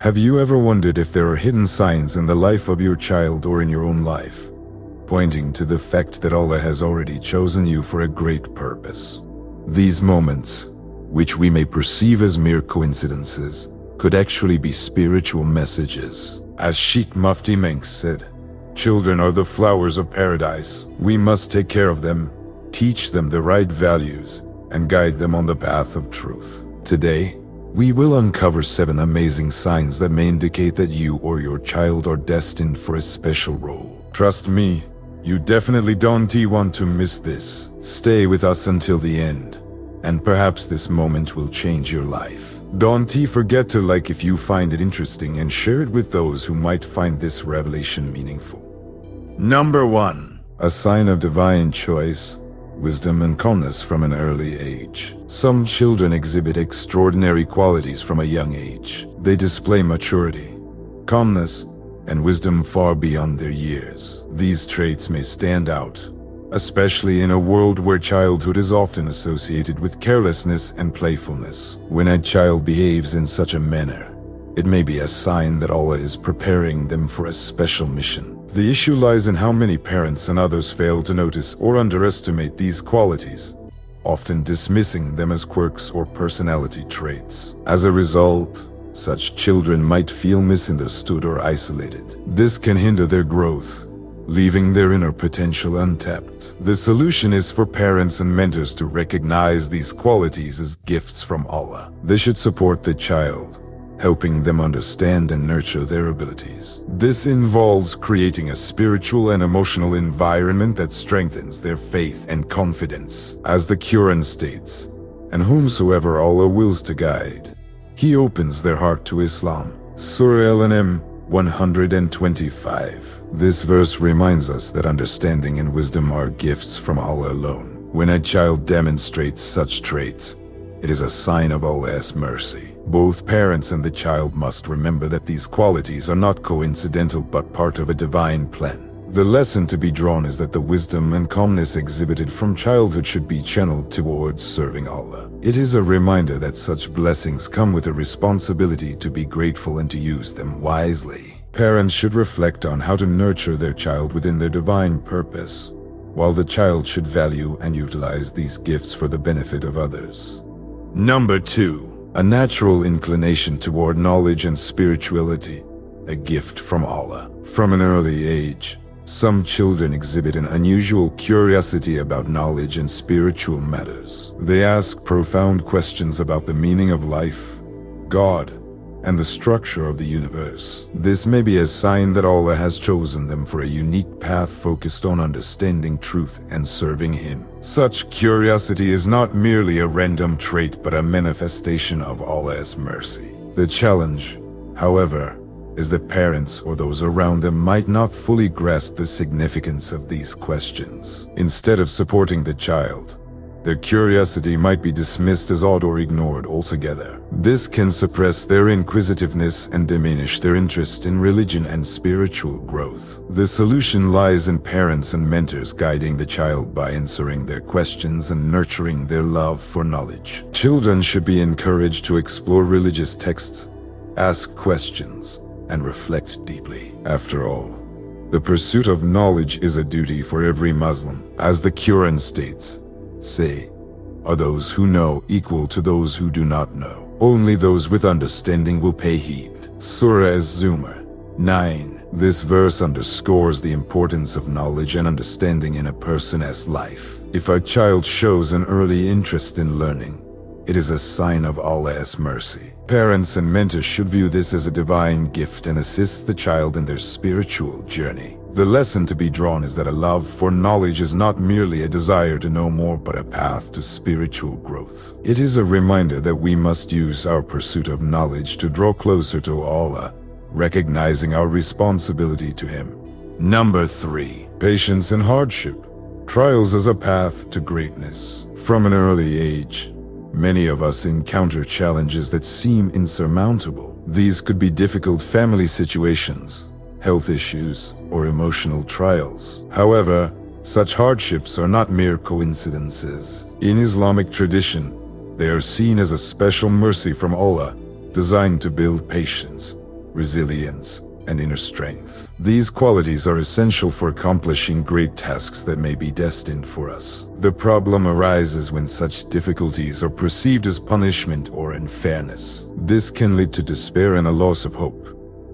Have you ever wondered if there are hidden signs in the life of your child or in your own life, pointing to the fact that Allah has already chosen you for a great purpose? These moments, which we may perceive as mere coincidences, could actually be spiritual messages. As Sheikh Mufti Menk said, "Children are the flowers of paradise. We must take care of them, teach them the right values, and guide them on the path of truth." Today, we will uncover 7 amazing signs that may indicate that you or your child are destined for a special role. Trust me, you definitely don't want to miss this. Stay with us until the end, and perhaps this moment will change your life. Don't forget to like if you find it interesting and share it with those who might find this revelation meaningful. Number 1. A sign of divine choice, wisdom and calmness from an early age. Some children exhibit extraordinary qualities from a young age. They display maturity, calmness, and wisdom far beyond their years. These traits may stand out, especially in a world where childhood is often associated with carelessness and playfulness. When a child behaves in such a manner, it may be a sign that Allah is preparing them for a special mission. The issue lies in how many parents and others fail to notice or underestimate these qualities, often dismissing them as quirks or personality traits. As a result, such children might feel misunderstood or isolated. This can hinder their growth, leaving their inner potential untapped. The solution is for parents and mentors to recognize these qualities as gifts from Allah. They should support the child, helping them understand and nurture their abilities. This involves creating a spiritual and emotional environment that strengthens their faith and confidence. As the Quran states, "And whomsoever Allah wills to guide, He opens their heart to Islam." Surah Al-An'am 125. This verse reminds us that understanding and wisdom are gifts from Allah alone. When a child demonstrates such traits, it is a sign of Allah's mercy. Both parents and the child must remember that these qualities are not coincidental but part of a divine plan. The lesson to be drawn is that the wisdom and calmness exhibited from childhood should be channeled towards serving Allah. It is a reminder that such blessings come with a responsibility to be grateful and to use them wisely. Parents should reflect on how to nurture their child within their divine purpose, while the child should value and utilize these gifts for the benefit of others. Number 2. A natural inclination toward knowledge and spirituality, a gift from Allah. From an early age, some children exhibit an unusual curiosity about knowledge and spiritual matters. They ask profound questions about the meaning of life, God, and the structure of the universe. This may be a sign that Allah has chosen them for a unique path focused on understanding truth and serving Him. Such curiosity is not merely a random trait but a manifestation of Allah's mercy. The challenge, however, is that parents or those around them might not fully grasp the significance of these questions. Instead of supporting the child, their curiosity might be dismissed as odd or ignored altogether. This can suppress their inquisitiveness and diminish their interest in religion and spiritual growth. The solution lies in parents and mentors guiding the child by answering their questions and nurturing their love for knowledge. Children should be encouraged to explore religious texts, ask questions, and reflect deeply. After all, the pursuit of knowledge is a duty for every Muslim. As the Quran states, "Say, are those who know equal to those who do not know? Only those with understanding will pay heed." Surah Az-Zumar 9. This verse underscores the importance of knowledge and understanding in a person's life. If a child shows an early interest in learning, it is a sign of Allah's mercy. Parents and mentors should view this as a divine gift and assist the child in their spiritual journey. The lesson to be drawn is that a love for knowledge is not merely a desire to know more but a path to spiritual growth. It is a reminder that we must use our pursuit of knowledge to draw closer to Allah, recognizing our responsibility to Him. Number 3. Patience and hardship, trials as a path to greatness. From an early age, many of us encounter challenges that seem insurmountable. These could be difficult family situations, health issues, or emotional trials. However, such hardships are not mere coincidences. In Islamic tradition, they are seen as a special mercy from Allah, designed to build patience, resilience, and inner strength. These qualities are essential for accomplishing great tasks that may be destined for us. The problem arises when such difficulties are perceived as punishment or unfairness. This can lead to despair and a loss of hope,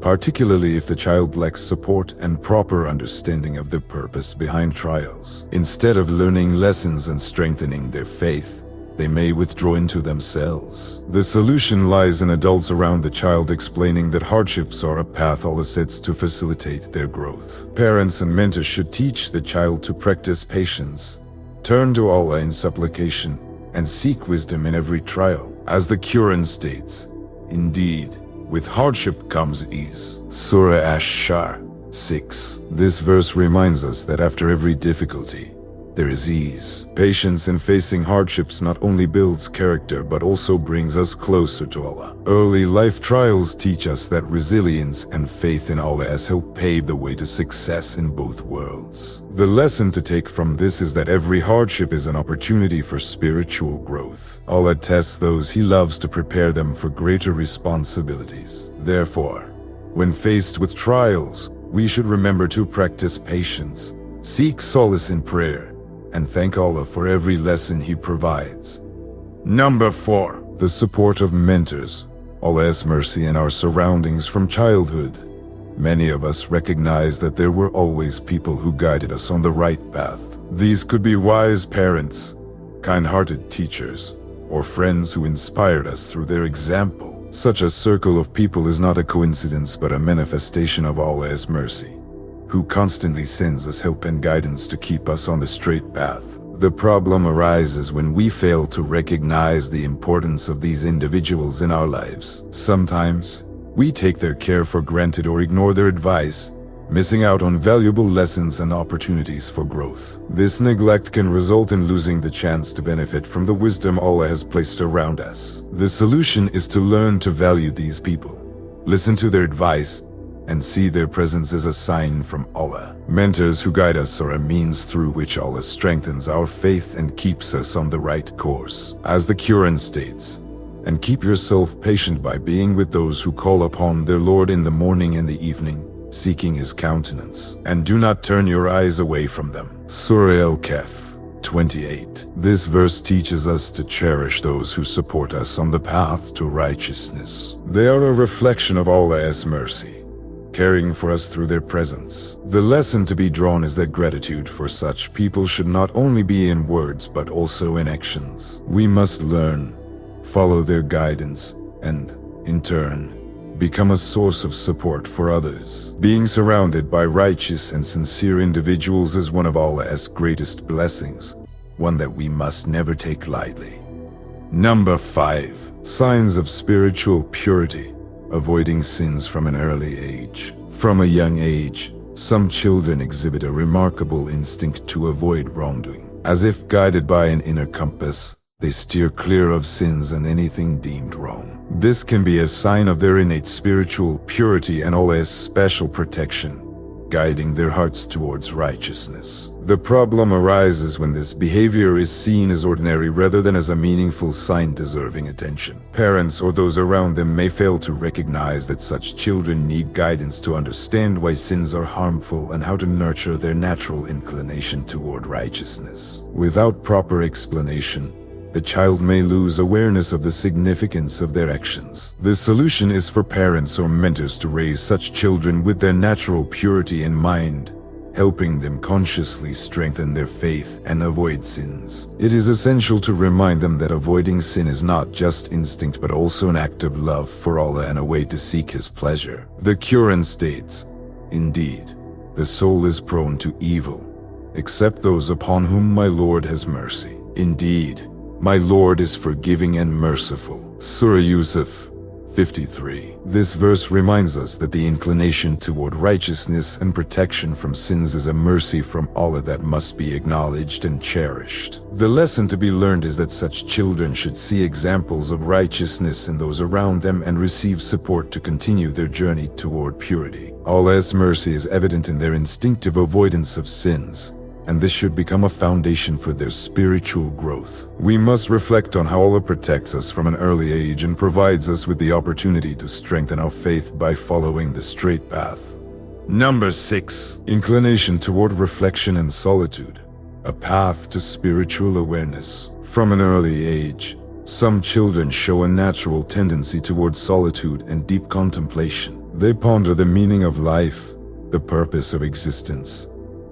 particularly if the child lacks support and proper understanding of the purpose behind trials. Instead of learning lessons and strengthening their faith, they may withdraw into themselves. The solution lies in adults around the child explaining that hardships are a path Allah sets to facilitate their growth. Parents and mentors should teach the child to practice patience, turn to Allah in supplication, and seek wisdom in every trial. As the Quran states, "Indeed, with hardship comes ease." Surah Ash-Shar 6. This verse reminds us that after every difficulty, there is ease. Patience in facing hardships not only builds character but also brings us closer to Allah. Early life trials teach us that resilience and faith in Allah has helped pave the way to success in both worlds. The lesson to take from this is that every hardship is an opportunity for spiritual growth. Allah tests those He loves to prepare them for greater responsibilities. Therefore, when faced with trials, we should remember to practice patience, seek solace in prayer, and thank Allah for every lesson He provides. Number 4. The support of mentors. Allah has mercy in our surroundings from childhood. Many of us recognize that there were always people who guided us on the right path. These could be wise parents, kind-hearted teachers, or friends who inspired us through their example. Such a circle of people is not a coincidence but a manifestation of Allah's mercy, who constantly sends us help and guidance to keep us on the straight path. The problem arises when we fail to recognize the importance of these individuals in our lives. Sometimes, we take their care for granted or ignore their advice, missing out on valuable lessons and opportunities for growth. This neglect can result in losing the chance to benefit from the wisdom Allah has placed around us. The solution is to learn to value these people, listen to their advice, and see their presence as a sign from Allah. Mentors who guide us are a means through which Allah strengthens our faith and keeps us on the right course. As the Quran states, "And keep yourself patient by being with those who call upon their Lord in the morning and the evening, seeking His countenance, and do not turn your eyes away from them." Surah Al-Kahf 28. This verse teaches us to cherish those who support us on the path to righteousness. They are a reflection of Allah's mercy, caring for us through their presence. The lesson to be drawn is that gratitude for such people should not only be in words but also in actions. We must learn, follow their guidance, and, in turn, become a source of support for others. Being surrounded by righteous and sincere individuals is one of Allah's greatest blessings, one that we must never take lightly. Number 5. Signs of spiritual purity. Avoiding sins from an early age. From a young age, some children exhibit a remarkable instinct to avoid wrongdoing. As if guided by an inner compass, they steer clear of sins and anything deemed wrong. This can be a sign of their innate spiritual purity and Allah's special protection, guiding their hearts towards righteousness. The problem arises when this behavior is seen as ordinary rather than as a meaningful sign deserving attention. Parents or those around them may fail to recognize that such children need guidance to understand why sins are harmful and how to nurture their natural inclination toward righteousness. Without proper explanation, the child may lose awareness of the significance of their actions. The solution is for parents or mentors to raise such children with their natural purity in mind, helping them consciously strengthen their faith and avoid sins. It is essential to remind them that avoiding sin is not just instinct but also an act of love for Allah and a way to seek His pleasure. The Quran states, "Indeed, the soul is prone to evil, except those upon whom my Lord has mercy. Indeed, my Lord is forgiving and merciful." Surah Yusuf 53. This verse reminds us that the inclination toward righteousness and protection from sins is a mercy from Allah that must be acknowledged and cherished. The lesson to be learned is that such children should see examples of righteousness in those around them and receive support to continue their journey toward purity. Allah's mercy is evident in their instinctive avoidance of sins, and this should become a foundation for their spiritual growth. We must reflect on how Allah protects us from an early age and provides us with the opportunity to strengthen our faith by following the straight path. Number 6. Inclination toward reflection and solitude, a path to spiritual awareness. From an early age, some children show a natural tendency toward solitude and deep contemplation. They ponder the meaning of life, the purpose of existence,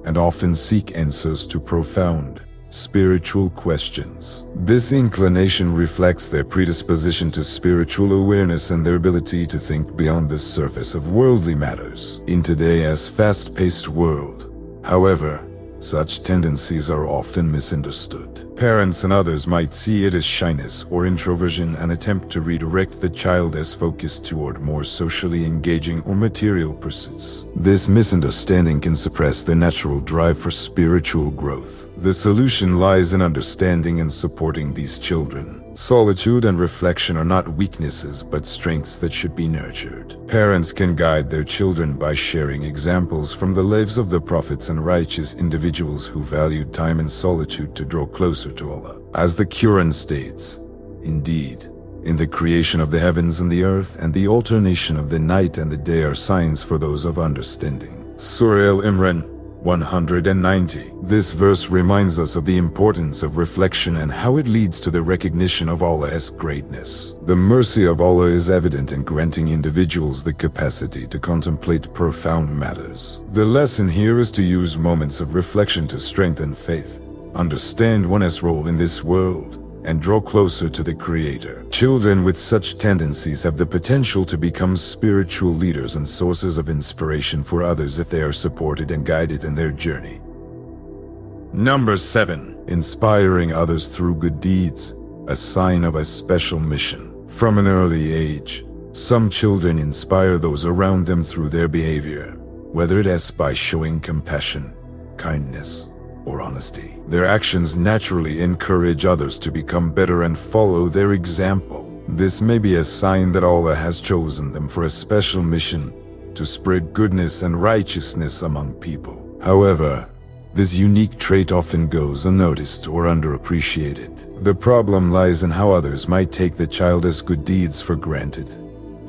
and often seek answers to profound spiritual questions. This inclination reflects their predisposition to spiritual awareness and their ability to think beyond the surface of worldly matters. In today's fast-paced world, however, such tendencies are often misunderstood. Parents and others might see it as shyness or introversion and attempt to redirect the child as focused toward more socially engaging or material pursuits. This misunderstanding can suppress their natural drive for spiritual growth. The solution lies in understanding and supporting these children. Solitude and reflection are not weaknesses but strengths that should be nurtured. Parents can guide their children by sharing examples from the lives of the prophets and righteous individuals who valued time and solitude to draw closer to Allah. As the Quran states, "Indeed, in the creation of the heavens and the earth and the alternation of the night and the day are signs for those of understanding." Surah Al-Imran 190. This verse reminds us of the importance of reflection and how it leads to the recognition of Allah's greatness. The mercy of Allah is evident in granting individuals the capacity to contemplate profound matters. The lesson here is to use moments of reflection to strengthen faith, understand one's role in this world, and draw closer to the Creator. Children with such tendencies have the potential to become spiritual leaders and sources of inspiration for others if they are supported and guided in their journey. Number 7. Inspiring others through good deeds, a sign of a special mission. From an early age, some children inspire those around them through their behavior, whether it is by showing compassion, kindness, or honesty. Their actions naturally encourage others to become better and follow their example. This may be a sign that Allah has chosen them for a special mission to spread goodness and righteousness among people. However, this unique trait often goes unnoticed or underappreciated. The problem lies in how others might take the child's good deeds for granted,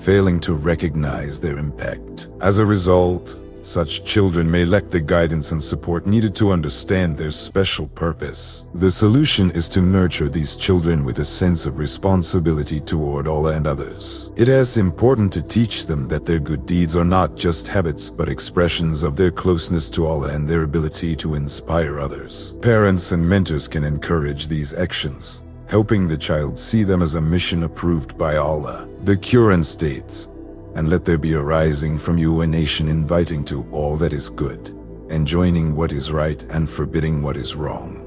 failing to recognize their impact. As a result, such children may lack the guidance and support needed to understand their special purpose. The solution is to nurture these children with a sense of responsibility toward Allah and others. It is important to teach them that their good deeds are not just habits but expressions of their closeness to Allah and their ability to inspire others. Parents and mentors can encourage these actions, helping the child see them as a mission approved by Allah. The Quran states, "And let there be a rising from you a nation inviting to all that is good, enjoining what is right and forbidding what is wrong,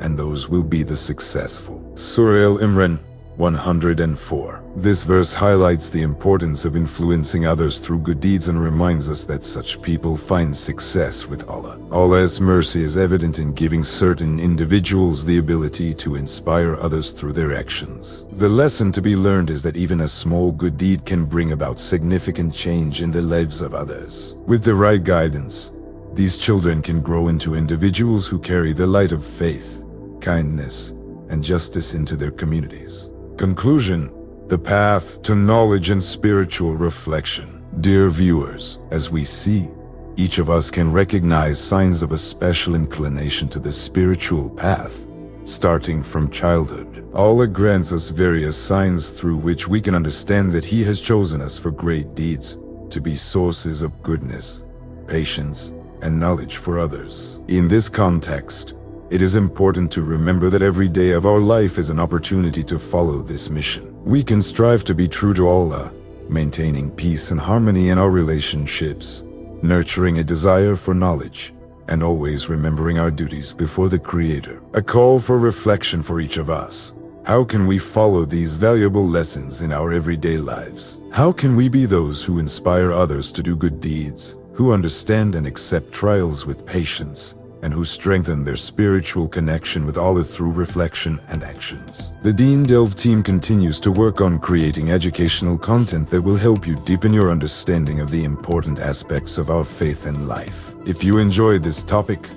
and those will be the successful." Surah Al-Imran 104. This verse highlights the importance of influencing others through good deeds and reminds us that such people find success with Allah. Allah's mercy is evident in giving certain individuals the ability to inspire others through their actions. The lesson to be learned is that even a small good deed can bring about significant change in the lives of others. With the right guidance, these children can grow into individuals who carry the light of faith, kindness, and justice into their communities. Conclusion: the path to knowledge and spiritual reflection. Dear viewers, as we see, each of us can recognize signs of a special inclination to the spiritual path, starting from childhood. Allah grants us various signs through which we can understand that He has chosen us for great deeds, to be sources of goodness, patience, and knowledge for others. In this context, it is important to remember that every day of our life is an opportunity to follow this mission. We can strive to be true to Allah, maintaining peace and harmony in our relationships, nurturing a desire for knowledge, and always remembering our duties before the Creator. A call for reflection for each of us. How can we follow these valuable lessons in our everyday lives? How can we be those who inspire others to do good deeds, who understand and accept trials with patience, and who strengthen their spiritual connection with Allah through reflection and actions? The Deen Delve team continues to work on creating educational content that will help you deepen your understanding of the important aspects of our faith and life. If you enjoyed this topic,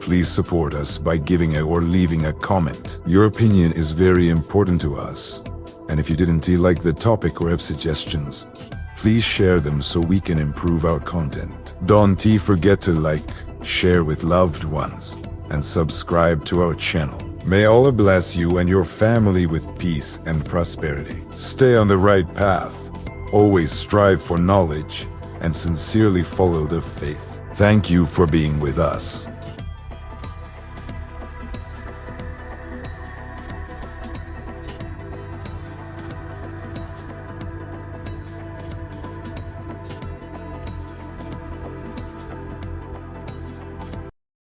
Please support us by giving or leaving a comment. Your opinion is very important to us. And if you didn't like the topic or have suggestions, please share them so we can improve our content. Don't forget to like, share with loved ones, and subscribe to our channel. May Allah bless you and your family with peace and prosperity. Stay on the right path. Always strive for knowledge and sincerely follow the faith. Thank you for being with us.